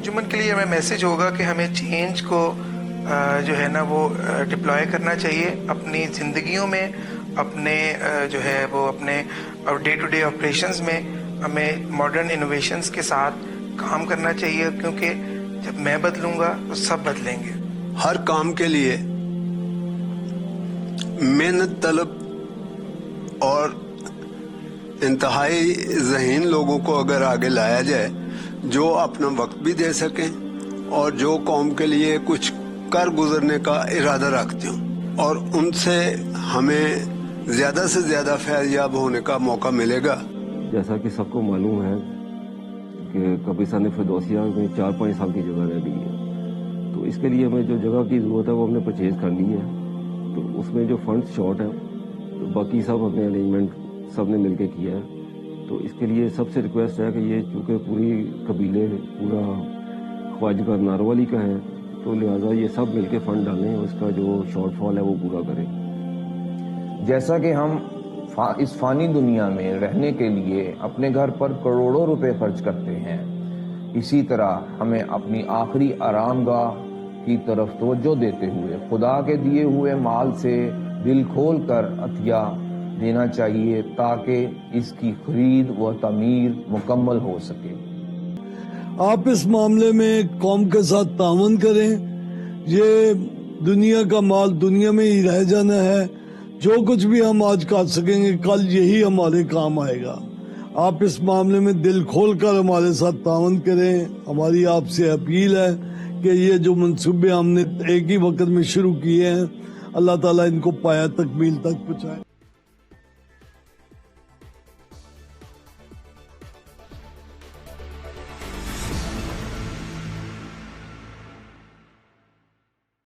انجمن کے لیے ہمیں میسج ہوگا کہ ہمیں چینج کو جو ہے نا وہ ڈپلوائے کرنا چاہیے اپنی زندگیوں میں، اپنے جو ہے وہ اپنے ڈے ٹو ڈے آپریشنز میں ہمیں ماڈرن انوویشنز کے ساتھ کام کرنا چاہیے، کیونکہ جب میں بدلوں گا تو سب بدلیں گے۔ ہر کام کے لیے محنت طلب اور انتہائی ذہین لوگوں کو اگر آگے لایا جائے جو اپنا وقت بھی دے سکیں اور جو قوم کے لیے کچھ کر گزرنے کا ارادہ رکھتے ہوں، اور ان سے ہمیں زیادہ سے زیادہ فیض یاب ہونے کا موقع ملے گا۔ جیسا کہ سب کو معلوم ہے کہ قبرستان فردوسیہ میں 4-5 سال کی جگہ رہ گئی ہے، تو اس کے لیے ہمیں جو جگہ کی ضرورت ہے وہ ہم نے پرچیز کر لی ہے، تو اس میں جو فنڈز شارٹ ہیں تو باقی سب اپنے ارینجمنٹ سب نے مل کے کیا ہے۔ تو اس کے لیے سب سے ریکویسٹ ہے کہ یہ چونکہ پوری قبیلے پورا خواجہ ناروالی کا ہے، تو لہٰذا یہ سب مل کے فنڈ ڈالیں اور اس کا جو شارٹ فال ہے وہ پورا کریں۔ جیسا کہ ہم اس فانی دنیا میں رہنے کے لیے اپنے گھر پر کروڑوں روپے خرچ کرتے ہیں، اسی طرح ہمیں اپنی آخری آرام گاہ کی طرف توجہ دیتے ہوئے خدا کے دیے ہوئے مال سے دل کھول کر عطیہ دینا چاہیے تاکہ اس کی خرید و تعمیر مکمل ہو سکے۔ آپ اس معاملے میں قوم کے ساتھ تعاون کریں، یہ دنیا کا مال دنیا میں ہی رہ جانا ہے، جو کچھ بھی ہم آج کر سکیں گے کل یہی ہمارے کام آئے گا۔ آپ اس معاملے میں دل کھول کر ہمارے ساتھ تعاون کریں۔ ہماری آپ سے اپیل ہے کہ یہ جو منصوبے ہم نے ایک ہی وقت میں شروع کیے ہیں، اللہ تعالیٰ ان کو پایہ تکمیل تک پہنچائے۔